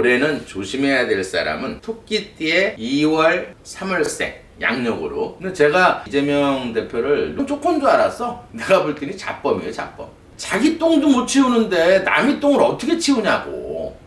올해는 조심해야 될 사람은 토끼띠의 2월 3월생 양력으로. 근데 제가 이재명 대표를 조건 줄 알았어. 내가 볼 때는 자범이에요, 자범. 자기 똥도 못 치우는데 남의 똥을 어떻게 치우냐고.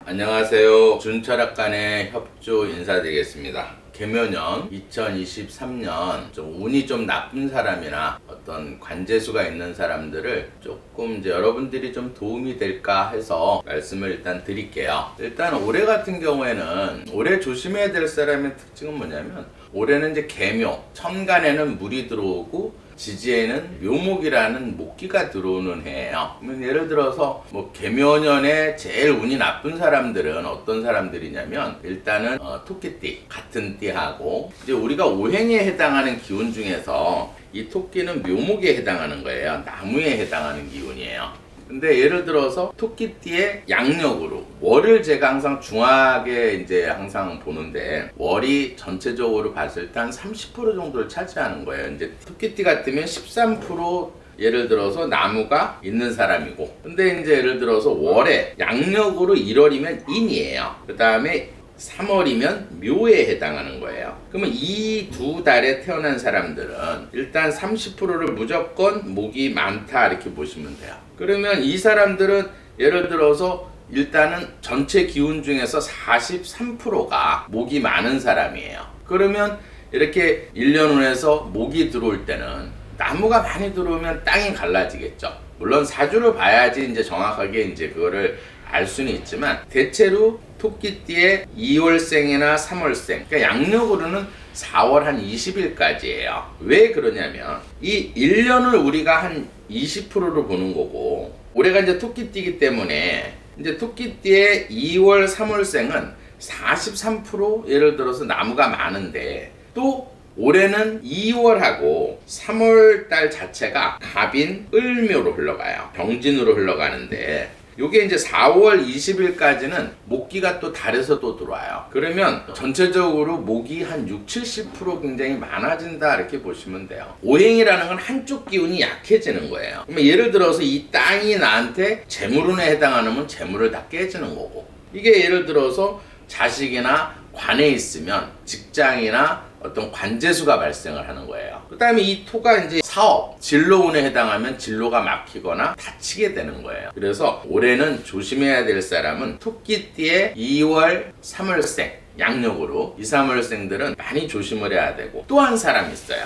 안녕하세요. 준철학관의 협조 인사드리겠습니다. 개묘년 2023년 좀 운이 좀 나쁜 사람이나 어떤 관재수가 있는 사람들을 조금 이제 여러분들이 좀 도움이 될까 해서 말씀을 일단 드릴게요. 일단 올해 같은 경우에는 올해 조심해야 될 사람의 특징은 뭐냐면, 올해는 이제 개묘, 천간에는 물이 들어오고 지지에는 묘목이라는 목기가 들어오는 해예요. 그러면 예를 들어서 뭐 개묘년에 제일 운이 나쁜 사람들은 어떤 사람들이냐면, 일단은 토끼띠, 같은 띠하고 이제 우리가 오행에 해당하는 기운 중에서 이 토끼는 묘목에 해당하는 거예요. 나무에 해당하는 기운이에요. 근데 예를 들어서 토끼띠의 양력으로 월을 제가 항상 중하게 이제 항상 보는데, 월이 전체적으로 봤을 때 한 30% 정도를 차지하는 거예요. 이제 토끼띠 같으면 13% 예를 들어서 나무가 있는 사람이고, 근데 이제 예를 들어서 월에 양력으로 1월이면 인이에요. 그 다음에 3월이면 묘에 해당하는 거예요. 그러면 이 두 달에 태어난 사람들은 일단 30%를 무조건 목이 많다 이렇게 보시면 돼요. 그러면 이 사람들은 예를 들어서 일단은 전체 기운 중에서 43%가 목이 많은 사람이에요. 그러면 이렇게 1년운에서 목이 들어올 때는 나무가 많이 들어오면 땅이 갈라지겠죠. 물론 사주를 봐야지 이제 정확하게 이제 그거를 알 수는 있지만, 대체로 토끼띠의 2월생이나 3월생, 그러니까 양력으로는 4월 한 20일까지예요. 왜 그러냐면, 이 1년을 우리가 한 20%로 보는 거고, 올해가 이제 토끼띠이기 때문에 이제 토끼띠의 2월 3월생은 43% 예를 들어서 나무가 많은데, 또 올해는 2월하고 3월 달 자체가 갑인 을묘로 흘러가요. 병진으로 흘러가는데, 요게 이제 4월 20일까지는 목기가 또 달에서 또 들어와요. 그러면 전체적으로 목이 한 60-70% 굉장히 많아진다 이렇게 보시면 돼요. 오행이라는 건 한쪽 기운이 약해지는 거예요. 그러면 예를 들어서 이 땅이 나한테 재물운에 해당하면 재물을 다 깨지는 거고, 이게 예를 들어서 자식이나 관에 있으면 직장이나 어떤 관재수가 발생을 하는 거예요. 그 다음에 이 토가 이제 사업, 진로운에 해당하면 진로가 막히거나 다치게 되는 거예요. 그래서 올해는 조심해야 될 사람은 토끼띠의 2월 3월생 양력으로 2, 3월생들은 많이 조심을 해야 되고, 또 한 사람 있어요.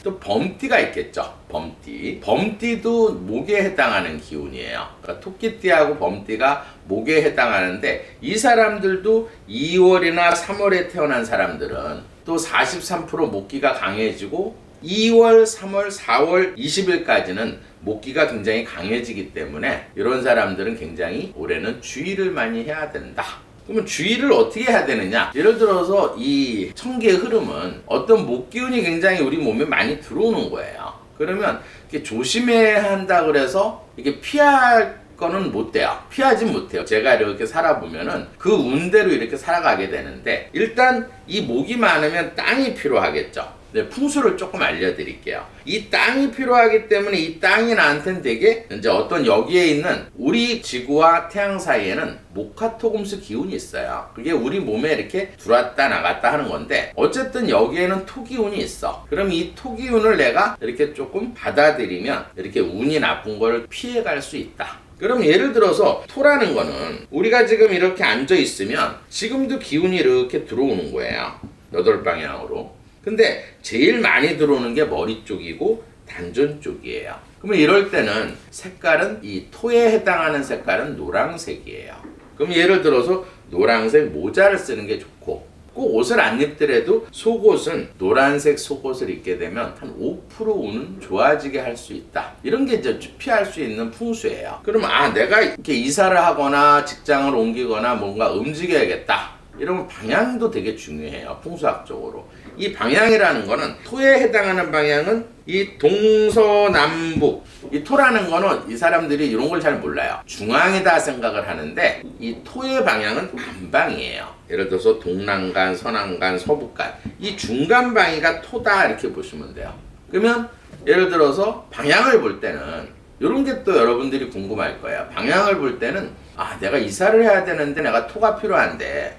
또 범띠가 있겠죠. 범띠도 목에 해당하는 기운이에요. 그러니까 토끼띠하고 범띠가 목에 해당하는데, 이 사람들도 2월이나 3월에 태어난 사람들은 또 43% 목기가 강해지고, 2월, 3월, 4월 20일까지는 목기가 굉장히 강해지기 때문에 이런 사람들은 굉장히 올해는 주의를 많이 해야 된다. 그러면 주의를 어떻게 해야 되느냐? 예를 들어서 이 천기의 흐름은 어떤 목기운이 굉장히 우리 몸에 많이 들어오는 거예요. 그러면 이렇게 조심해야 한다 그래서 이게 피할 거는 못 돼요. 피하진 못해요. 제가 이렇게 살아보면은 그 운대로 이렇게 살아가게 되는데, 일단 이 목이 많으면 땅이 필요하겠죠. 네, 풍수를 조금 알려드릴게요. 이 땅이 필요하기 때문에 이 땅이 나한테는 되게 이제 어떤 여기에 있는 우리 지구와 태양 사이에는 목화토금수 기운이 있어요. 그게 우리 몸에 이렇게 들어왔다 나갔다 하는 건데, 어쨌든 여기에는 토기운이 있어. 그럼 이 토기운을 내가 이렇게 조금 받아들이면 이렇게 운이 나쁜 걸 피해갈 수 있다. 그럼 예를 들어서 토라는 거는 우리가 지금 이렇게 앉아 있으면 지금도 기운이 이렇게 들어오는 거예요. 8방향으로. 근데 제일 많이 들어오는 게 머리 쪽이고 단전 쪽이에요. 그러면 이럴 때는 색깔은 이 토에 해당하는 색깔은 노란색이에요. 그럼 예를 들어서 노란색 모자를 쓰는 게 좋고, 꼭 옷을 안 입더라도 속옷은 노란색 속옷을 입게 되면 한 5% 운은 좋아지게 할 수 있다. 이런 게 이제 피할 수 있는 풍수예요. 그러면 내가 이렇게 이사를 하거나 직장을 옮기거나 뭔가 움직여야겠다. 이러면 방향도 되게 중요해요. 풍수학적으로. 이 방향이라는 거는, 토에 해당하는 방향은 이 동서남북, 이 토라는 거는 이 사람들이 이런 걸 잘 몰라요. 중앙이다 생각을 하는데, 이 토의 방향은 남방이에요. 예를 들어서 동남간, 서남간, 서북간, 이 중간 방위가 토다 이렇게 보시면 돼요. 그러면 예를 들어서 방향을 볼 때는 이런 게 또 여러분들이 궁금할 거예요. 방향을 볼 때는 내가 이사를 해야 되는데 내가 토가 필요한데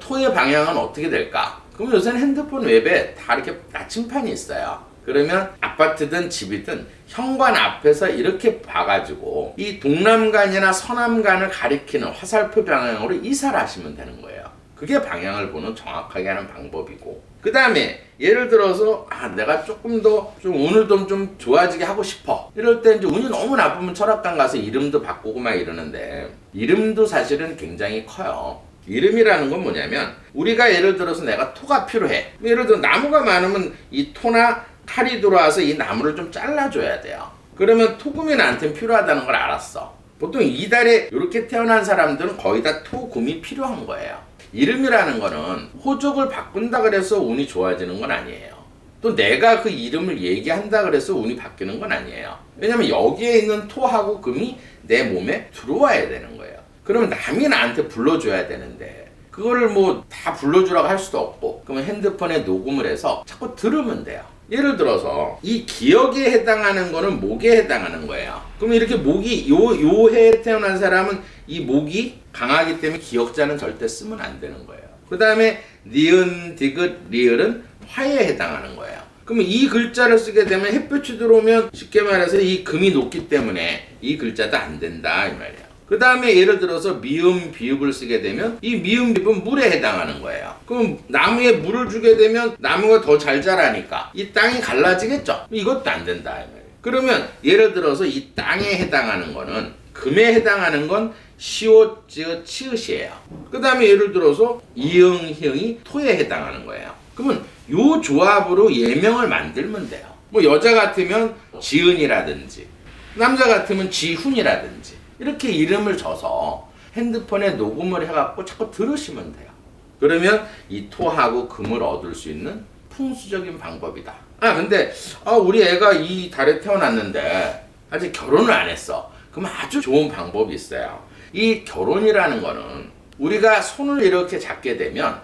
토의 방향은 어떻게 될까? 그럼 요새는 핸드폰 웹에 다 이렇게 나침판이 있어요. 그러면 아파트든 집이든 현관 앞에서 이렇게 봐가지고 이 동남간이나 서남간을 가리키는 화살표 방향으로 이사를 하시면 되는 거예요. 그게 방향을 보는 정확하게 하는 방법이고, 그 다음에 예를 들어서 내가 조금 더 좀 운을 좀 좋아지게 하고 싶어, 이럴 때 이제 운이 너무 나쁘면 철학관 가서 이름도 바꾸고 막 이러는데, 이름도 사실은 굉장히 커요. 이름이라는 건 뭐냐면, 우리가 예를 들어서 내가 토가 필요해. 예를 들어 나무가 많으면 이 토나 칼이 들어와서 이 나무를 좀 잘라줘야 돼요. 그러면 토금이 나한테는 필요하다는 걸 알았어. 보통 이달에 이렇게 태어난 사람들은 거의 다 토금이 필요한 거예요. 이름이라는 거는 호적을 바꾼다 그래서 운이 좋아지는 건 아니에요. 또 내가 그 이름을 얘기한다 그래서 운이 바뀌는 건 아니에요. 왜냐면 여기에 있는 토하고 금이 내 몸에 들어와야 되는 거예요. 그러면 남이 나한테 불러줘야 되는데 그거를 뭐 다 불러주라고 할 수도 없고, 그러면 핸드폰에 녹음을 해서 자꾸 들으면 돼요. 예를 들어서 이 기억에 해당하는 거는 목에 해당하는 거예요. 그러면 이렇게 목이 요 해에 태어난 사람은 이 목이 강하기 때문에 기억자는 절대 쓰면 안 되는 거예요. 그 다음에 니은, 디귿, 리을은 화에 해당하는 거예요. 그러면 이 글자를 쓰게 되면 햇볕이 들어오면 쉽게 말해서 이 금이 녹기 때문에 이 글자도 안 된다 이 말이에요. 그 다음에 예를 들어서 미음, 비읍을 쓰게 되면 이 미음, 비읍은 물에 해당하는 거예요. 그럼 나무에 물을 주게 되면 나무가 더 잘 자라니까 이 땅이 갈라지겠죠? 이것도 안 된다 이 말이에요. 그러면 예를 들어서 이 땅에 해당하는 거는, 금에 해당하는 건 시옷, 지읒, 치읓이에요. 그 다음에 예를 들어서 이응, 희응이 토에 해당하는 거예요. 그러면 요 조합으로 예명을 만들면 돼요. 뭐 여자 같으면 지은이라든지 남자 같으면 지훈이라든지 이렇게 이름을 줘서 핸드폰에 녹음을 해갖고 자꾸 들으시면 돼요. 그러면 이 토하고 금을 얻을 수 있는 풍수적인 방법이다. 근데 우리 애가 이 달에 태어났는데 아직 결혼을 안 했어. 그럼 아주 좋은 방법이 있어요. 이 결혼이라는 거는 우리가 손을 이렇게 잡게 되면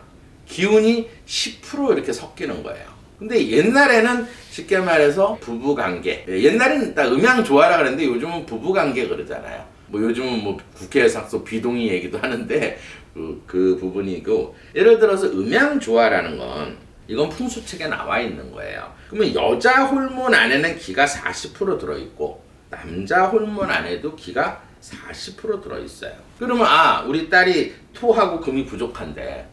기운이 10% 이렇게 섞이는 거예요. 근데 옛날에는 쉽게 말해서 부부관계, 옛날에는 딱 음양조화라 그랬는데 요즘은 부부관계 그러잖아요. 뭐 요즘은 뭐 국회에서 비동의 얘기도 하는데 그 부분이고, 예를 들어서 음양조화라는 건 이건 풍수책에 나와 있는 거예요. 그러면 여자 호르몬 안에는 기가 40% 들어있고 남자 호르몬 안에도 기가 40% 들어있어요. 그러면 우리 딸이 토하고 금이 부족한데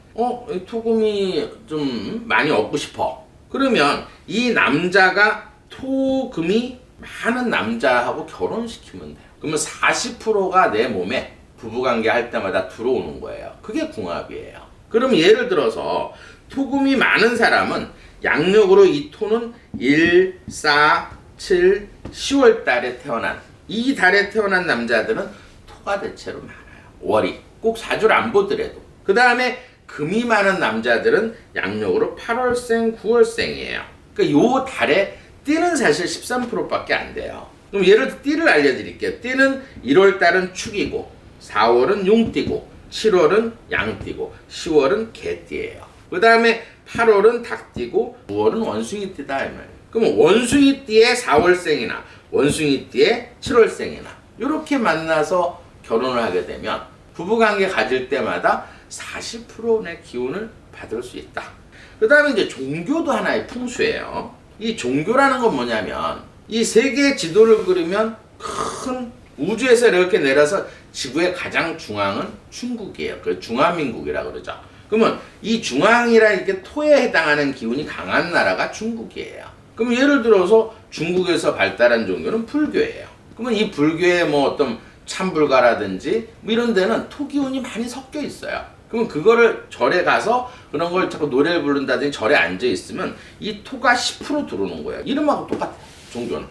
토금이 좀 많이 얻고 싶어. 그러면 이 남자가 토금이 많은 남자하고 결혼시키면 돼요. 그러면 40%가 내 몸에 부부관계 할 때마다 들어오는 거예요. 그게 궁합이에요. 그럼 예를 들어서 토금이 많은 사람은 양력으로 이 토는 1, 4, 7, 10월 달에 태어난, 이 달에 태어난 남자들은 토가 대체로 많아요. 월이 꼭 사주를 안 보더라도. 그 다음에 금이 많은 남자들은 양력으로 8월생, 9월생이에요. 그러니까 요 달에 띠는 사실 13%밖에 안 돼요. 그럼 예를 들어 띠를 알려드릴게요. 띠는 1월 달은 축이고, 4월은 용띠고, 7월은 양띠고, 10월은 개띠예요. 그 다음에 8월은 닭띠고, 9월은 원숭이띠다 이 말이에요. 그럼 원숭이띠의 4월생이나 원숭이띠의 7월생이나 이렇게 만나서 결혼을 하게 되면 부부관계 가질 때마다 40%의 기운을 받을 수 있다. 그 다음에 이제 종교도 하나의 풍수예요. 이 종교라는 건 뭐냐면, 이 세계 지도를 그리면 큰 우주에서 이렇게 내려서 지구의 가장 중앙은 중국이에요. 그래서 중화민국이라고 그러죠. 그러면 이 중앙이라 이렇게 토에 해당하는 기운이 강한 나라가 중국이에요. 그럼 예를 들어서 중국에서 발달한 종교는 불교예요. 그러면 이 불교의 뭐 어떤 참불가라든지 뭐 이런 데는 토 기운이 많이 섞여 있어요. 그러면 그거를 절에 가서 그런 걸 자꾸 노래를 부른다든지 절에 앉아 있으면 이 토가 10% 들어오는 거예요. 이름하고 똑같아요, 종교는.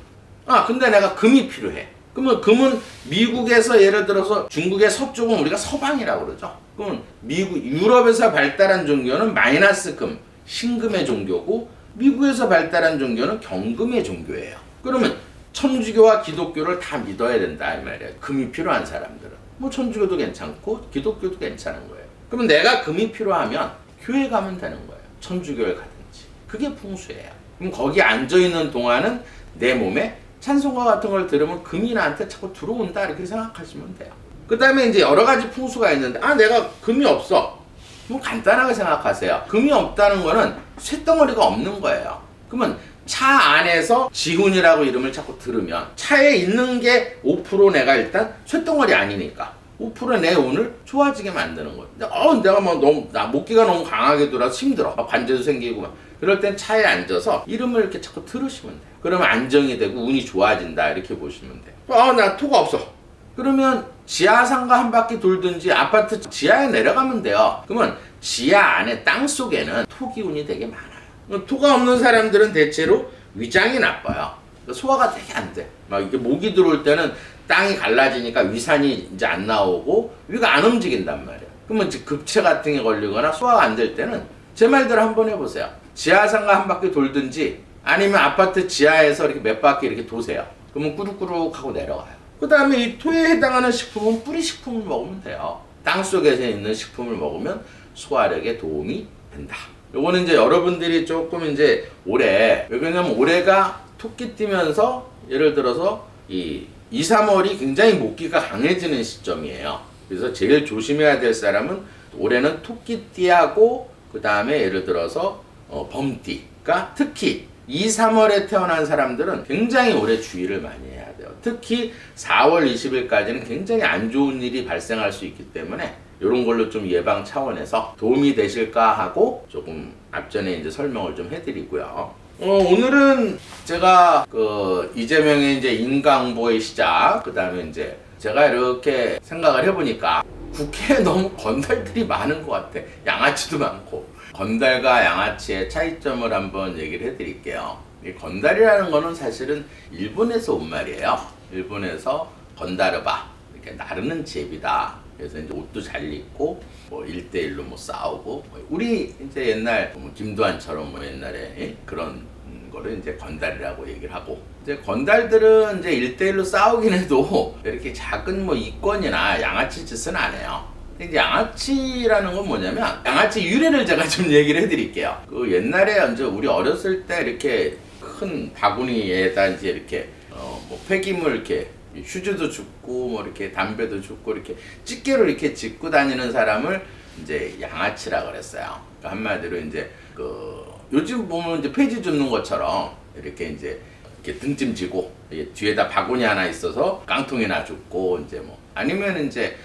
근데 내가 금이 필요해. 그러면 금은 미국에서 예를 들어서 중국의 서쪽은 우리가 서방이라고 그러죠. 그러면 미국, 유럽에서 발달한 종교는 마이너스 금, 신금의 종교고, 미국에서 발달한 종교는 경금의 종교예요. 그러면 천주교와 기독교를 다 믿어야 된다 이 말이에요. 금이 필요한 사람들은. 뭐 천주교도 괜찮고 기독교도 괜찮은 거예요. 그러면 내가 금이 필요하면 교회 가면 되는 거예요. 천주교를 가든지. 그게 풍수예요. 그럼 거기 앉아있는 동안은 내 몸에 찬송가 같은 걸 들으면 금이 나한테 자꾸 들어온다 이렇게 생각하시면 돼요. 그 다음에 이제 여러 가지 풍수가 있는데 내가 금이 없어. 뭐 간단하게 생각하세요. 금이 없다는 거는 쇳덩어리가 없는 거예요. 그러면 차 안에서 지훈이라고 이름을 자꾸 들으면 차에 있는 게 5% 내가 일단 쇳덩어리 아니니까 5% 내 운을 좋아지게 만드는 거예요. 근데 내가 막 너무 목기가 너무 강하게 돌아서 힘들어. 막 관제도 생기고 막 그럴 땐 차에 앉아서 이름을 이렇게 자꾸 들으시면 돼요. 그러면 안정이 되고 운이 좋아진다 이렇게 보시면 돼요. 나 토가 없어. 그러면 지하상가 한 바퀴 돌든지 아파트 지하에 내려가면 돼요. 그러면 지하 안에 땅 속에는 토기운이 되게 많아요. 토가 없는 사람들은 대체로 위장이 나빠요. 소화가 되게 안 돼. 막 이게 목이 들어올 때는 땅이 갈라지니까 위산이 이제 안 나오고 위가 안 움직인단 말이에요. 그러면 이제 급체 같은 게 걸리거나 소화가 안 될 때는 제 말대로 한번 해보세요. 지하상가 한 바퀴 돌든지 아니면 아파트 지하에서 이렇게 몇 바퀴 이렇게 도세요. 그러면 꾸룩꾸룩 하고 내려가요. 그 다음에 이 토에 해당하는 식품은 뿌리 식품을 먹으면 돼요. 땅 속에서 있는 식품을 먹으면 소화력에 도움이 된다. 요거는 이제 여러분들이 조금 이제 올해, 왜냐면 올해가 토끼 뛰면서 예를 들어서 2, 3월이 굉장히 목기가 강해지는 시점이에요. 그래서 제일 조심해야 될 사람은 올해는 토끼띠하고 그 다음에 예를 들어서 범띠. 그러니까 특히 2, 3월에 태어난 사람들은 굉장히 올해 주의를 많이 해야 돼요. 특히 4월 20일까지는 굉장히 안 좋은 일이 발생할 수 있기 때문에 이런 걸로 좀 예방 차원에서 도움이 되실까 하고 조금 앞전에 이제 설명을 좀 해드리고요. 오늘은 제가 이재명의 이제 인강보의 시작, 그 다음에 이제 제가 이렇게 생각을 해보니까 국회에 너무 건달들이 많은 것 같아. 양아치도 많고. 건달과 양아치의 차이점을 한번 얘기를 해드릴게요. 이 건달이라는 거는 사실은 일본에서 온 말이에요. 일본에서 건다르바, 이렇게 나르는 제비다. 그래서 이제 옷도 잘 입고 뭐 1대1로 뭐 싸우고 우리 이제 옛날 김도한처럼 뭐 옛날에 그런 거를 이제 건달이라고 얘기를 하고, 이제 건달들은 이제 1대1로 싸우긴 해도 이렇게 작은 뭐 이권이나 양아치 짓은 안 해요. 근데 이제 양아치라는 건 뭐냐면, 양아치 유래를 제가 좀 얘기를 해드릴게요. 그 옛날에 이제 우리 어렸을 때 이렇게 큰 바구니에다 이제 이렇게 뭐 폐기물 이렇게 휴지도 줍고 뭐 이렇게 담배도 줍고 이렇게 집게로 이렇게 짚고 다니는 사람을 이제 양아치라 그랬어요. 그러니까 한마디로 이제 요즘 보면 이제 폐지 줍는 것처럼 이렇게 이제 이렇게 등짐 지고 뒤에다 바구니 하나 있어서 깡통이나 줍고, 이제 뭐 아니면 이제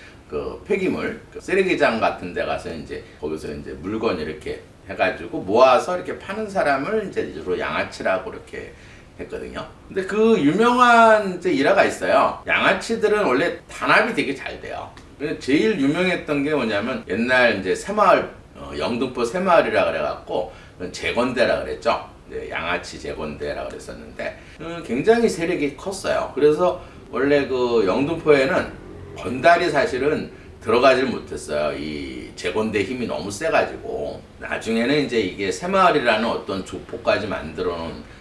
폐기물 쓰레기장 같은 데 가서 이제 거기서 이제 물건 이렇게 해가지고 모아서 이렇게 파는 사람을 이제 주로 양아치라고 이렇게 했거든요. 근데 그 유명한 이제 일화가 있어요. 양아치들은 원래 단합이 되게 잘 돼요. 제일 유명했던 게 뭐냐면, 옛날 이제 새마을, 영등포 새마을이라 그래갖고 재건대라 그랬죠. 양아치 재건대라 그랬었는데 굉장히 세력이 컸어요. 그래서 원래 그 영등포에는 건달이 사실은 들어가질 못했어요. 이 재건대 힘이 너무 세가지고. 나중에는 이제 이게 새마을이라는 어떤 조폭까지 만들어 놓은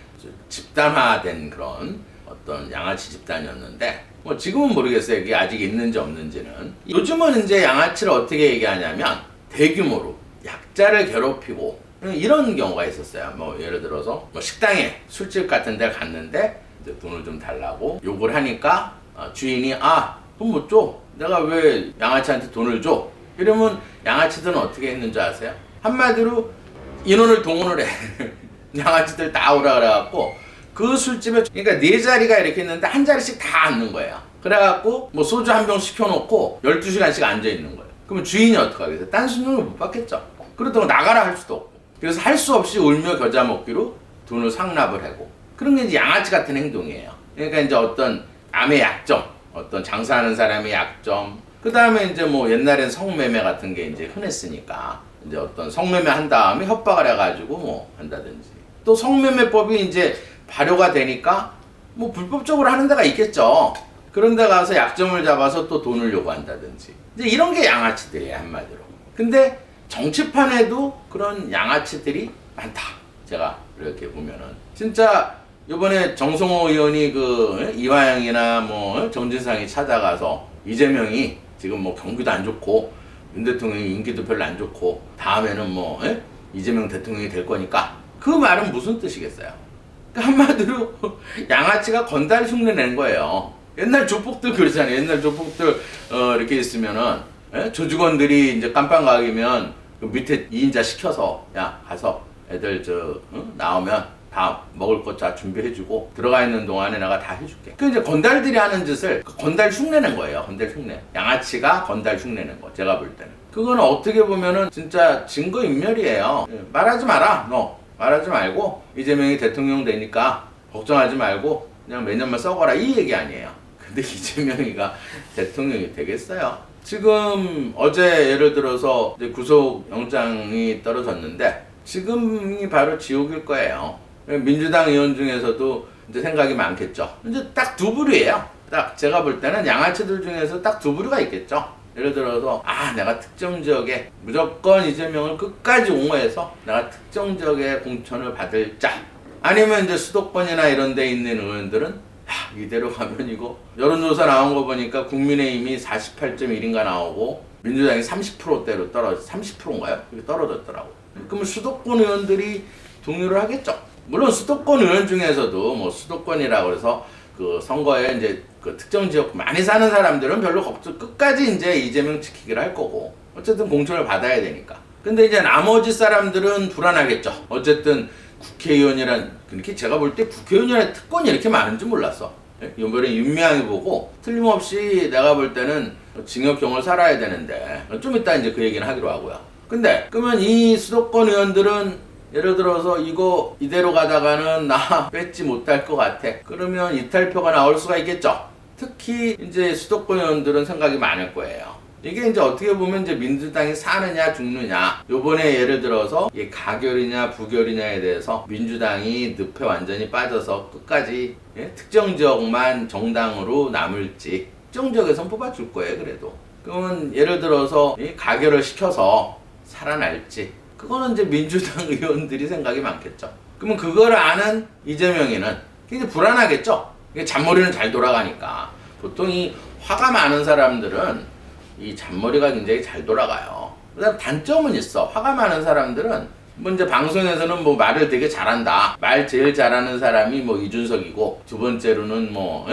집단화된 그런 어떤 양아치 집단이었는데, 뭐 지금은 모르겠어요. 이게 아직 있는지 없는지는. 요즘은 이제 양아치를 어떻게 얘기하냐면, 대규모로 약자를 괴롭히고 이런 경우가 있었어요. 뭐 예를 들어서 뭐 식당에 술집 같은 데 갔는데 이제 돈을 좀 달라고 요구를 하니까 주인이 돈 못 줘. 내가 왜 양아치한테 돈을 줘? 이러면 양아치들은 어떻게 했는 줄 아세요? 한마디로 인원을 동원을 해. 양아치들 다 오라 그래갖고 그 술집에, 그러니까 4자리가 이렇게 있는데 한 자리씩 다 앉는 거예요. 그래갖고 뭐 소주 한 병 시켜놓고 12시간씩 앉아있는 거예요. 그러면 주인이 어떡하겠어요? 딴 손님을 못 받겠죠. 그렇다고 나가라 할 수도 없고. 그래서 할 수 없이 울며 겨자 먹기로 돈을 상납을 하고, 그런 게 이제 양아치 같은 행동이에요. 그러니까 이제 어떤 남의 약점, 어떤 장사하는 사람의 약점, 그 다음에 이제 뭐 옛날엔 성매매 같은 게 이제 흔했으니까 이제 어떤 성매매 한 다음에 협박을 해가지고 뭐 한다든지, 또 성매매법이 이제 발효가 되니까 뭐 불법적으로 하는 데가 있겠죠. 그런 데 가서 약점을 잡아서 또 돈을 요구한다든지, 이제 이런 게 양아치들이에요, 한마디로. 근데 정치판에도 그런 양아치들이 많다. 제가 이렇게 보면은 진짜 이번에 정성호 의원이 이화영이나 뭐 정진상이 찾아가서 이재명이 지금 뭐 경기도 안 좋고 윤 대통령이 인기도 별로 안 좋고 다음에는 뭐 이재명 대통령이 될 거니까, 그 말은 무슨 뜻이겠어요? 그러니까 한마디로 양아치가 건달 흉내 낸 거예요. 옛날 조폭들 그러잖아요. 옛날 조폭들 이렇게 있으면은 조직원들이 이제 깜빵각이면 그 밑에 2인자 시켜서 야 가서 애들 나오면 다 먹을 것 다 준비해주고 들어가 있는 동안에 내가 다 해줄게. 그 이제 건달들이 하는 짓을 건달 흉내낸 거예요. 건달 흉내. 양아치가 건달 흉내낸 거. 제가 볼 때는. 그거는 어떻게 보면은 진짜 증거인멸이에요. 말하지 마라. 너 말하지 말고 이재명이 대통령 되니까 걱정하지 말고 그냥 몇 년만 썩어라 이 얘기 아니에요. 근데 이재명이가 대통령이 되겠어요? 지금 어제 예를 들어서 이제 구속영장이 떨어졌는데 지금이 바로 지옥일 거예요. 민주당 의원 중에서도 이제 생각이 많겠죠. 이제 딱 두 부류예요. 딱 제가 볼 때는 양아치들 중에서 딱 두 부류가 있겠죠. 예를 들어서 내가 특정 지역에 무조건 이재명을 끝까지 옹호해서 내가 특정 지역에 공천을 받을 자, 아니면 이제 수도권이나 이런 데 있는 의원들은 이대로 가면 이거 여론조사 나온 거 보니까 국민의힘이 48.1인가 나오고 민주당이 30%대로 30%인가요? 이렇게 떨어졌더라고. 그러면 수도권 의원들이 동요를 하겠죠. 물론 수도권 의원 중에서도 뭐 수도권이라고 해서 그 선거에 이제 그 특정 지역 많이 사는 사람들은 별로 걱정, 끝까지 이제 이재명 지키기를 할 거고 어쨌든 공천을 받아야 되니까. 근데 이제 나머지 사람들은 불안하겠죠. 어쨌든 국회의원이란, 그렇게 제가 볼 때 국회의원이란 특권이 이렇게 많은지 몰랐어. 이번에 윤미향이 보고 틀림없이 내가 볼 때는 징역형을 살아야 되는데 좀 이따 이제 그 얘기는 하기로 하고요. 근데 그러면 이 수도권 의원들은 예를 들어서 이거 이대로 가다가는 나 뺏지 못할 것 같아. 그러면 이탈표가 나올 수가 있겠죠. 특히 이제 수도권 의원들은 생각이 많을 거예요. 이게 이제 어떻게 보면 이제 민주당이 사느냐 죽느냐, 요번에 예를 들어서 이게 가결이냐 부결이냐에 대해서 민주당이 늪에 완전히 빠져서 끝까지 특정 지역만 정당으로 남을지, 특정 지역에선 뽑아줄 거예요. 그래도 그러면 예를 들어서 가결을 시켜서 살아날지, 그거는 이제 민주당 의원들이 생각이 많겠죠. 그러면 그걸 아는 이재명이는 굉장히 불안하겠죠. 이게 잔머리는 잘 돌아가니까. 보통 이 화가 많은 사람들은 이 잔머리가 굉장히 잘 돌아가요. 그다음 단점은 있어. 화가 많은 사람들은 뭐 이제 방송에서는 뭐 말을 되게 잘한다. 말 제일 잘하는 사람이 뭐 이준석이고 두 번째로는 뭐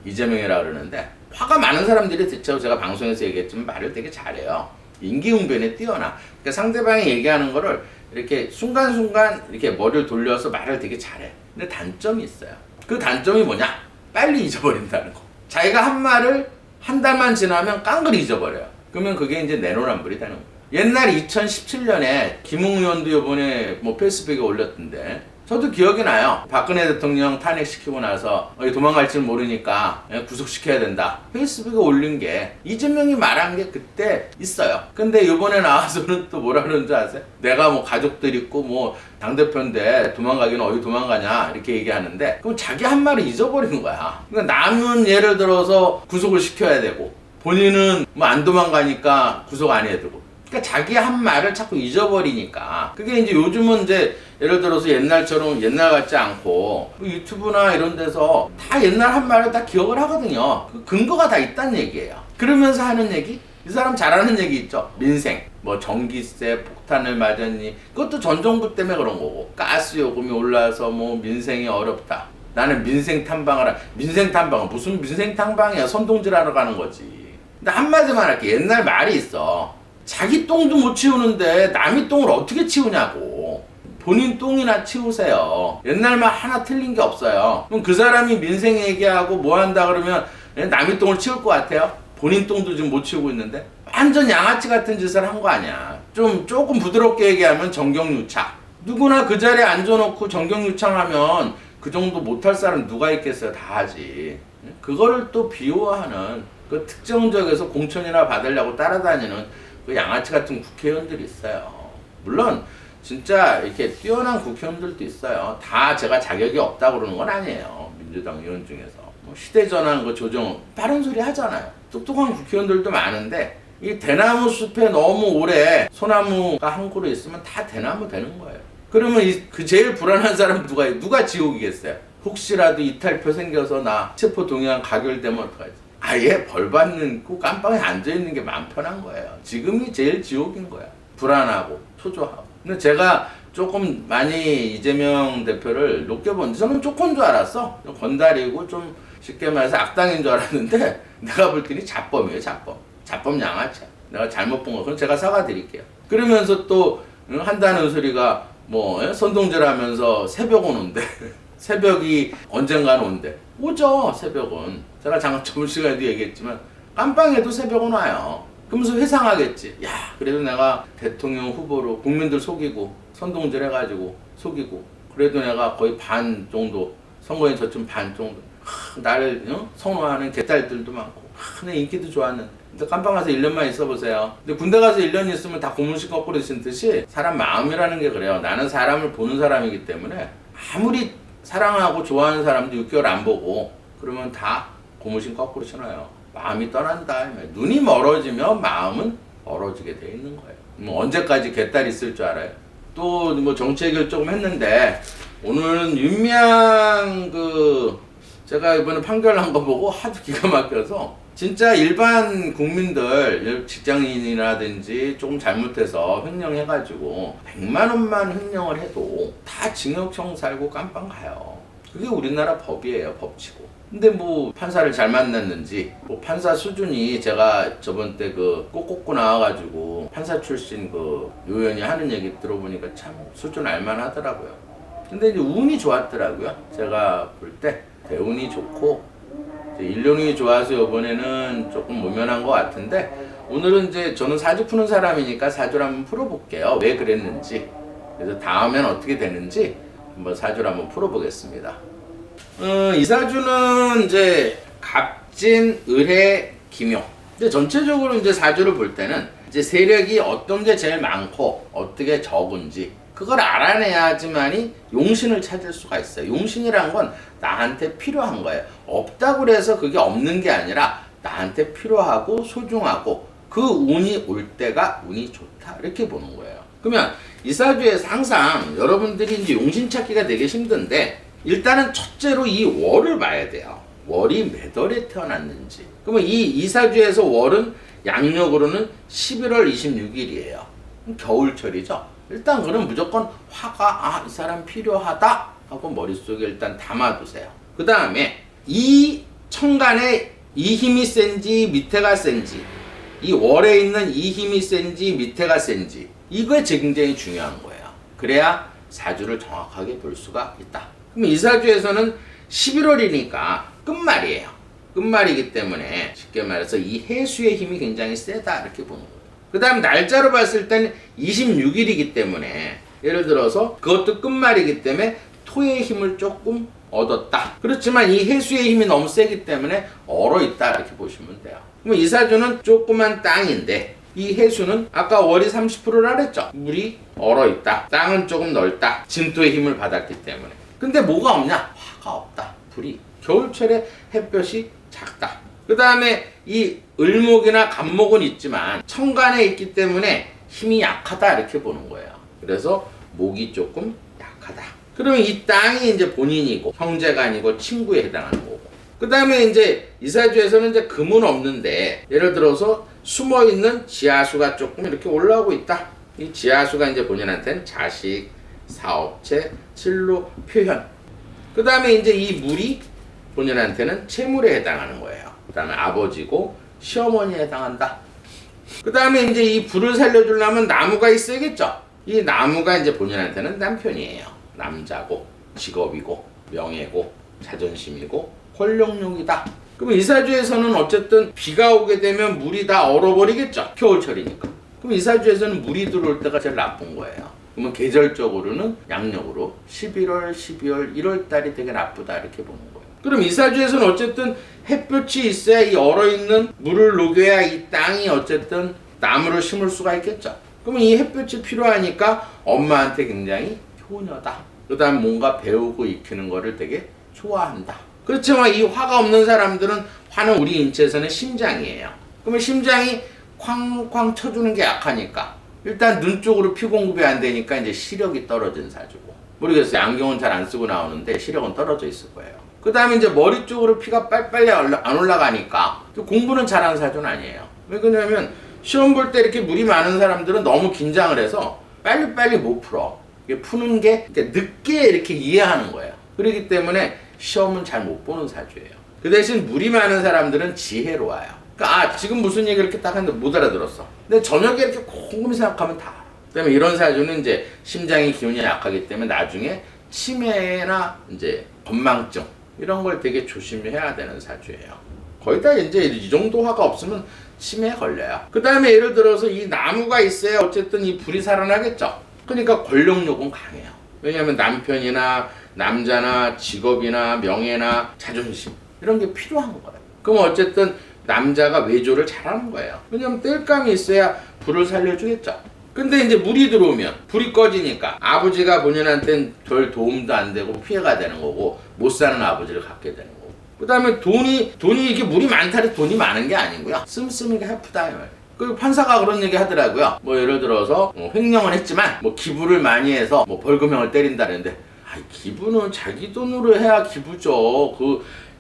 이재명이라 그러는데, 화가 많은 사람들이 대체로 제가 방송에서 얘기했지만 말을 되게 잘해요. 인기응변에 뛰어나. 그러니까 상대방이 얘기하는 거를 이렇게 순간순간 이렇게 머리를 돌려서 말을 되게 잘해. 근데 단점이 있어요. 그 단점이 뭐냐? 빨리 잊어버린다는 거. 자기가 한 말을 한 달만 지나면 깡그리 잊어버려요. 그러면 그게 이제 내로남불이 되는 거예요. 옛날 2017년에 김웅 의원도 이번에 뭐 페이스북에 올렸던데, 저도 기억이 나요. 박근혜 대통령 탄핵시키고 나서 도망갈 줄 모르니까 구속시켜야 된다. 페이스북에 올린 게 이재명이 말한 게 그때 있어요. 근데 이번에 나와서는 또 뭐라 그러는 줄 아세요? 내가 뭐 가족들 있고 뭐 당대표인데 도망가기는 어디 도망가냐 이렇게 얘기하는데, 그럼 자기 한 말을 잊어버리는 거야. 그러니까 남은 예를 들어서 구속을 시켜야 되고 본인은 뭐 안 도망가니까 구속 안 해야 되고, 그러니까 자기 한 말을 자꾸 잊어버리니까. 그게 이제 요즘은 이제 예를 들어서 옛날처럼 옛날 같지 않고 유튜브나 이런 데서 다 옛날 한 말을 다 기억을 하거든요. 그 근거가 다 있다는 얘기예요. 그러면서 하는 얘기? 이 사람 잘하는 얘기 있죠. 민생, 뭐 전기세 폭탄을 맞았니? 그것도 전 정부 때문에 그런 거고, 가스 요금이 올라서 뭐 민생이 어렵다. 나는 민생 탐방을 민생 탐방은 무슨 민생 탐방이야? 선동질하러 가는 거지. 근데 한마디만 할게. 옛날 말이 있어. 자기 똥도 못 치우는데 남의 똥을 어떻게 치우냐고. 본인 똥이나 치우세요. 옛날 말 하나 틀린 게 없어요. 그럼 그 사람이 민생 얘기하고 뭐 한다 그러면 남의 똥을 치울 것 같아요? 본인 똥도 지금 못 치우고 있는데? 완전 양아치 같은 짓을 한 거 아니야. 조금 부드럽게 얘기하면 정경유착. 누구나 그 자리에 앉아놓고 정경유착하면 그 정도 못할 사람 누가 있겠어요? 다 하지. 그거를 또 비호하는 그 특정 지역에서 공천이나 받으려고 따라다니는 그 양아치 같은 국회의원들이 있어요. 물론 진짜 이렇게 뛰어난 국회의원들도 있어요. 다 제가 자격이 없다고 그러는 건 아니에요. 민주당 의원 중에서 뭐 휴대전화 그 조정 빠른 소리 하잖아요. 똑똑한 국회의원들도 많은데, 이 대나무 숲에 너무 오래 소나무가 한 그루 있으면 다 대나무 되는 거예요. 그러면 그 제일 불안한 사람 누가 지옥이겠어요? 혹시라도 이탈표 생겨서 나 체포 동의안 가결되면 어떡하지? 아예 벌 받는 그 깜빵에 앉아있는 게 마음 편한 거예요. 지금이 제일 지옥인 거야. 불안하고 초조하고. 근데 제가 조금 많이 이재명 대표를 높게 보는데 저는 조금 줄 알았어. 건달이고 좀 쉽게 말해서 악당인 줄 알았는데 내가 볼 때는 자범이에요. 자범 양아치야. 내가 잘못 본 거 그럼 제가 사과드릴게요. 그러면서 또 한다는 소리가 뭐 선동질 하면서 새벽 오는데 새벽이 언젠가는 온대. 오죠 새벽은. 제가 잠깐 저번 시간에도 얘기했지만 깜빵에도 새벽은 와요. 그러면서 회상하겠지. 야 그래도 내가 대통령 후보로 국민들 속이고 선동질 해가지고 속이고 그래도 내가 거의 반 정도 선거인 저쯤 반 정도 나를 선호하는 개딸들도 많고 내 인기도 좋았는데 근데 깜빵 가서 1년만 있어보세요. 근데 군대 가서 1년 있으면 다 고문식 거꾸로 신 듯이 사람 마음이라는 게 그래요. 나는 사람을 보는 사람이기 때문에 아무리 사랑하고 좋아하는 사람도 6개월 안 보고 그러면 다 고무신 거꾸로 신어요. 마음이 떠난다. 눈이 멀어지면 마음은 멀어지게 돼 있는 거예요. 뭐 언제까지 개딸 있을 줄 알아요? 또 뭐 정치 해결 조금 했는데 오늘은 윤미향 제가 이번에 판결 난 거 보고 하도 기가 막혀서 진짜 일반 국민들 직장인이라든지 조금 잘못해서 횡령해가지고 100만 원만 횡령을 해도 다 징역형 살고 깜빵 가요. 그게 우리나라 법이에요. 법치고. 근데 뭐 판사를 잘 만났는지 뭐 판사 수준이 제가 저번 때 꼭꽂고 나와가지고 판사 출신 요원이 하는 얘기 들어보니까 참 수준 알만하더라고요. 근데 이제 운이 좋았더라고요. 제가 볼 때 대운이 좋고 일륜이 좋아서 이번에는 조금 모면한 것 같은데 오늘은 이제 저는 사주 푸는 사람이니까 사주를 한번 풀어볼게요. 왜 그랬는지. 그래서 다음엔 어떻게 되는지 한번 사주를 한번 풀어보겠습니다. 이 사주는 이제 갑진, 을해, 기묘. 근데 전체적으로 이제 사주를 볼 때는 이제 세력이 어떤 게 제일 많고 어떻게 적은지 그걸 알아내야지만이 용신을 찾을 수가 있어요. 용신이란 건 나한테 필요한 거예요. 없다고 해서 그게 없는 게 아니라 나한테 필요하고 소중하고 그 운이 올 때가 운이 좋다 이렇게 보는 거예요. 그러면 이 사주에서 항상 여러분들이 이제 용신 찾기가 되게 힘든데 일단은 첫째로 이 월을 봐야 돼요. 월이 몇 월에 태어났는지. 그러면 이 사주에서 월은 양력으로는 11월 26일이에요. 겨울철이죠. 일단 그럼 무조건 화가 이 사람 필요하다 하고 머릿속에 일단 담아두세요. 그 다음에 이 천간에 이 힘이 센지 밑에가 센지 이 월에 있는 이 힘이 센지 밑에가 센지 이거에 굉장히 중요한 거예요. 그래야 사주를 정확하게 볼 수가 있다. 그럼 이 사주에서는 11월이니까 끝말이에요. 끝말이기 때문에 쉽게 말해서 이 해수의 힘이 굉장히 세다 이렇게 보는 거예요. 그 다음 날짜로 봤을 때는 26일이기 때문에 예를 들어서 그것도 끝말이기 때문에 토의 힘을 조금 얻었다. 그렇지만 이 해수의 힘이 너무 세기 때문에 얼어있다 이렇게 보시면 돼요. 그럼 이 사주는 조그만 땅인데 이 해수는 아까 월이 30%라 그랬죠. 물이 얼어있다. 땅은 조금 넓다. 진토의 힘을 받았기 때문에. 근데 뭐가 없냐? 화가 없다. 불이. 겨울철에 햇볕이 작다. 그 다음에 이 을목이나 간목은 있지만 천간에 있기 때문에 힘이 약하다 이렇게 보는 거예요. 그래서 목이 조금 약하다. 그러면 이 땅이 이제 본인이고 형제가 아니고 친구에 해당하는 거고. 그 다음에 이제 이 사주에서는 이제 금은 없는데 예를 들어서 숨어 있는 지하수가 조금 이렇게 올라오고 있다. 이 지하수가 이제 본인한테는 자식, 사업체, 진로, 표현. 그 다음에 이제 이 물이 본인한테는 채물에 해당하는 거예요. 그 다음에 아버지고 시어머니에 해당한다. 그 다음에 이제 이 불을 살려주려면 나무가 있어야겠죠. 이 나무가 이제 본인한테는 남편이에요. 남자고 직업이고 명예고 자존심이고 권력욕이다. 그럼 이 사주에서는 어쨌든 비가 오게 되면 물이 다 얼어버리겠죠. 겨울철이니까. 그럼 이 사주에서는 물이 들어올 때가 제일 나쁜 거예요. 그러면 계절적으로는 양력으로 11월, 12월, 1월 달이 되게 나쁘다 이렇게 보는 거예요. 그럼 이 사주에서는 어쨌든 햇볕이 있어야 이 얼어있는 물을 녹여야 이 땅이 어쨌든 나무를 심을 수가 있겠죠. 그러면 이 햇볕이 필요하니까 엄마한테 굉장히 효녀다. 그 다음 뭔가 배우고 익히는 거를 되게 좋아한다. 그렇지만 이 화가 없는 사람들은 화는 우리 인체에서는 심장이에요. 그러면 심장이 쾅쾅 쳐주는 게 약하니까 일단 눈 쪽으로 피 공급이 안 되니까 이제 시력이 떨어진 사주고 모르겠어요. 안경은 잘 안 쓰고 나오는데 시력은 떨어져 있을 거예요. 그 다음에 이제 머리 쪽으로 피가 빨리빨리 안 올라가니까 공부는 잘하는 사주는 아니에요. 왜 그러냐면 시험 볼 때 이렇게 물이 많은 사람들은 너무 긴장을 해서 빨리빨리 못 풀어. 이게 푸는 게 이렇게 늦게 이렇게 이해하는 거예요. 그렇기 때문에 시험은 잘 못 보는 사주예요. 그 대신 물이 많은 사람들은 지혜로워요. 그러니까 지금 무슨 얘기를 이렇게 딱 하는데 못 알아들었어. 근데 저녁에 이렇게 곰곰이 생각하면 다 알아. 그다음에 이런 사주는 이제 심장의 기운이 약하기 때문에 나중에 치매나 이제 건망증 이런 걸 되게 조심해야 되는 사주예요. 거의 다 이제 이 정도 화가 없으면 치매에 걸려요. 그 다음에 예를 들어서 이 나무가 있어야 어쨌든 이 불이 살아나겠죠. 그러니까 권력욕은 강해요. 왜냐하면 남편이나 남자나 직업이나 명예나 자존심 이런 게 필요한 거예요. 그럼 어쨌든 남자가 외조를 잘하는 거예요. 왜냐하면 땔감이 있어야 불을 살려주겠죠. 근데 이제 물이 들어오면 불이 꺼지니까 아버지가 본인한테는 별 도움도 안 되고 피해가 되는 거고 못 사는 아버지를 갖게 되는 거고. 그 다음에 돈이 이게 물이 많다 해서 돈이 많은 게 아니고요. 씀씀이가 해프다 이 말이에요. 그 판사가 그런 얘기 하더라고요. 뭐 예를 들어서 횡령은 했지만 뭐 기부를 많이 해서 뭐 벌금형을 때린다는데 기부는 자기 돈으로 해야 기부죠.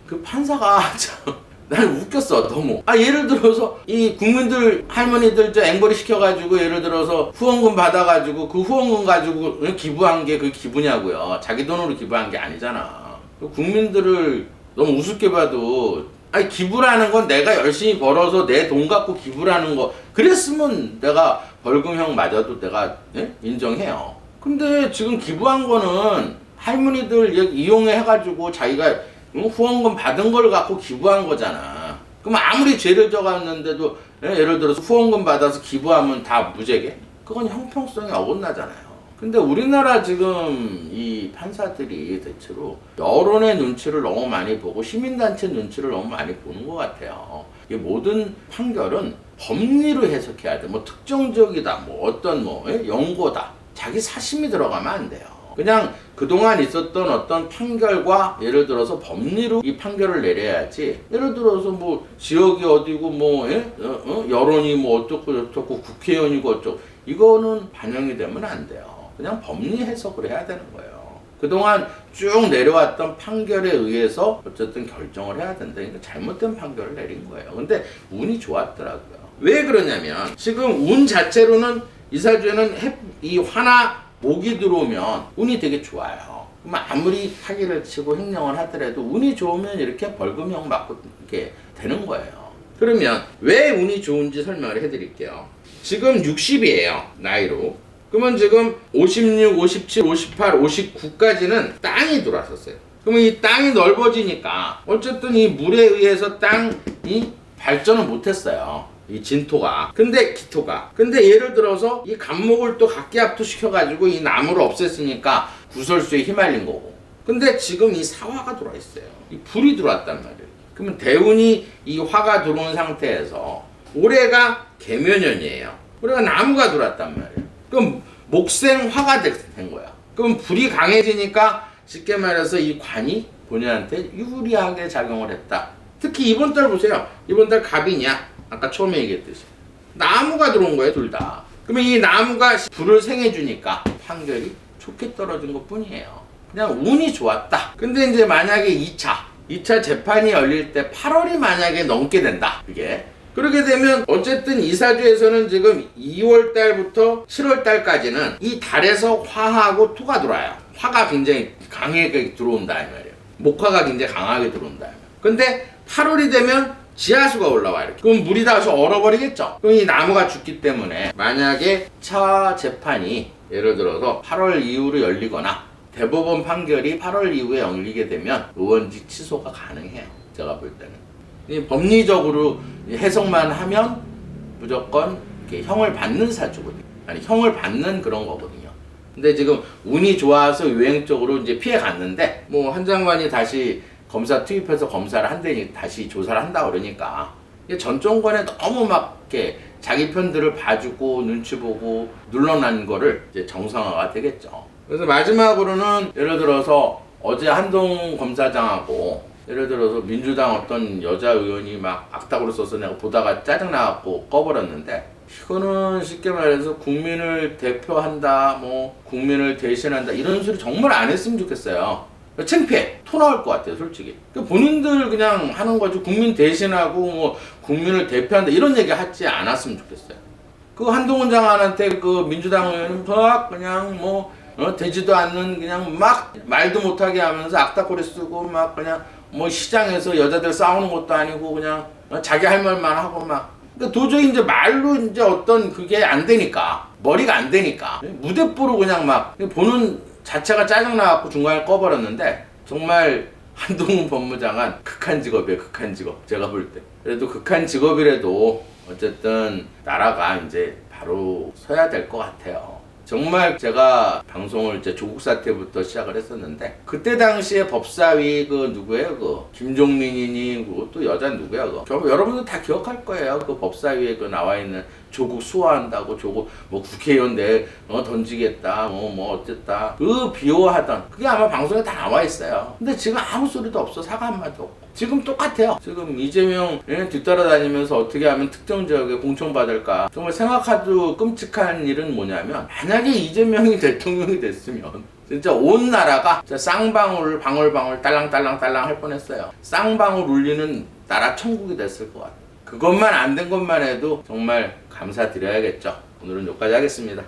그 판사가 참 난 웃겼어 너무. 예를 들어서 이 국민들 할머니들 앵벌이 시켜가지고 예를 들어서 후원금 받아가지고 그 후원금 가지고 기부한 게 그 기부냐고요. 자기 돈으로 기부한 게 아니잖아. 국민들을 너무 우습게 봐도 기부라는 건 내가 열심히 벌어서 내 돈 갖고 기부라는 거 그랬으면 내가 벌금형 맞아도 내가 인정해요. 근데 지금 기부한 거는 할머니들 이용해가지고 자기가 후원금 받은 걸 갖고 기부한 거잖아. 그럼 아무리 죄를 져갔는데도 예를 들어서 후원금 받아서 기부하면 다 무죄게? 그건 형평성이 어긋나잖아요. 근데 우리나라 지금 이 판사들이 대체로 여론의 눈치를 너무 많이 보고 시민단체 눈치를 너무 많이 보는 것 같아요. 이 모든 판결은 법리로 해석해야 돼. 뭐 특정적이다, 뭐 어떤 연고다. 자기 사심이 들어가면 안 돼요. 그냥 그동안 있었던 어떤 판결과 예를 들어서 법리로 이 판결을 내려야지. 예를 들어서 뭐 지역이 어디고 여론이 뭐 어떻고 저떻고 국회의원이고 어쩌고 이거는 반영이 되면 안 돼요. 그냥 법리 해석을 해야 되는 거예요. 그동안 쭉 내려왔던 판결에 의해서 어쨌든 결정을 해야 된다. 그러니까 잘못된 판결을 내린 거예요. 근데 운이 좋았더라고요. 왜 그러냐면 지금 운 자체로는 이 사주에는 이 화나 목이 들어오면 운이 되게 좋아요. 그럼 아무리 사기를 치고 횡령을 하더라도 운이 좋으면 이렇게 벌금형 맞고 이렇게 되는 거예요. 그러면 왜 운이 좋은지 설명을 해드릴게요. 지금 60이에요. 나이로. 그러면 지금 56, 57, 58, 59까지는 땅이 들어왔었어요. 그러면 이 땅이 넓어지니까 어쨌든 이 물에 의해서 땅이 발전을 못했어요. 이 진토가. 근데 기토가. 근데 예를 들어서 이 간목을 또 각기합도 시켜가지고 이 나무를 없앴으니까 구설수에 휘말린 거고. 근데 지금 이 사화가 들어와 있어요. 이 불이 들어왔단 말이에요. 그러면 대운이 이 화가 들어온 상태에서 올해가 개묘년이에요. 올해가 나무가 들어왔단 말이에요. 그럼 목생화가 된 거야. 그럼 불이 강해지니까 쉽게 말해서 이 관이 본인한테 유리하게 작용을 했다. 특히 이번 달 보세요. 이번 달 갑이냐? 아까 처음에 얘기했듯이 나무가 들어온 거예요, 둘 다. 그러면 이 나무가 불을 생해주니까 판결이 좋게 떨어진 것 뿐이에요. 그냥 운이 좋았다. 근데 이제 만약에 2차 재판이 열릴 때 8월이 만약에 넘게 된다. 그렇게 되면 어쨌든 이 사주에서는 지금 2월 달부터 7월 달까지는 이 달에서 화하고 토가 들어와요. 화가 굉장히 강하게 들어온다 이 말이에요. 목화가 굉장히 강하게 들어온다. 근데 8월이 되면 지하수가 올라와 이렇게. 그럼 물이 다 얼어버리겠죠. 그럼 이 나무가 죽기 때문에 만약에 차 재판이 예를 들어서 8월 이후로 열리거나 대법원 판결이 8월 이후에 열리게 되면 의원직 취소가 가능해요. 제가 볼 때는. 이 법리적으로 해석만 하면 무조건 이렇게 형을 받는 사주거든요. 아니 형을 받는 그런 거거든요. 근데 지금 운이 좋아서 유행적으로 이제 피해 갔는데 뭐 한 장관이 다시 검사 투입해서 검사를 한다니 다시 조사를 한다 그러니까 전 정권에 너무 막 이렇게 자기 편들을 봐주고 눈치 보고 눌러난 거를 이제 정상화가 되겠죠. 그래서 마지막으로는 예를 들어서 어제 한동 검사장하고 예를 들어서 민주당 어떤 여자 의원이 막 악담으로 써서 내가 보다가 짜증나갖고 꺼버렸는데 이거는 쉽게 말해서 국민을 대표한다, 뭐 국민을 대신한다 이런 소리 정말 안 했으면 좋겠어요. 창피해. 토 나올 것 같아요, 솔직히. 본인들 그냥 하는 거지, 국민 대신하고 뭐 국민을 대표한다 이런 얘기 하지 않았으면 좋겠어요. 그 한동훈 장관한테 그 민주당 의원은 그냥 뭐 되지도 않는 그냥 막 말도 못하게 하면서 악다코리 쓰고 막 그냥 뭐 시장에서 여자들 싸우는 것도 아니고 그냥 자기 할 말만 하고 막 그러니까 도저히 이제 말로 이제 어떤 그게 안 되니까 머리가 안 되니까 무대뽀로 그냥 막 보는 자체가 짜증나갖고 중간에 꺼버렸는데 정말 한동훈 법무장관 극한 직업이에요. 극한 직업 제가 볼 때. 그래도 극한 직업이라도 어쨌든 나라가 이제 바로 서야 될 것 같아요. 정말 제가 방송을 이제 조국 사태부터 시작을 했었는데 그때 당시에 법사위 그 누구예요? 그 김종민이니 그또 여자 누구야? 그 여러분들 다 기억할 거예요. 그 법사위에 그 나와 있는 조국 수호한다고 조국 뭐 국회의원 내 던지겠다 뭐 어쨌다 그 비호하던 그게 아마 방송에 다 나와 있어요. 근데 지금 아무 소리도 없어. 사과 한마디도 없고 지금 똑같아요. 지금 이재명 뒤따라다니면서 어떻게 하면 특정 지역에 공천받을까 정말 생각하도 끔찍한 일은 뭐냐면 만약에 이재명이 대통령이 됐으면 진짜 온 나라가 진짜 쌍방울 방울방울 딸랑딸랑딸랑 할 뻔했어요. 쌍방울 울리는 나라 천국이 됐을 것 같아요. 그것만 안 된 것만 해도 정말 감사드려야겠죠. 오늘은 여기까지 하겠습니다.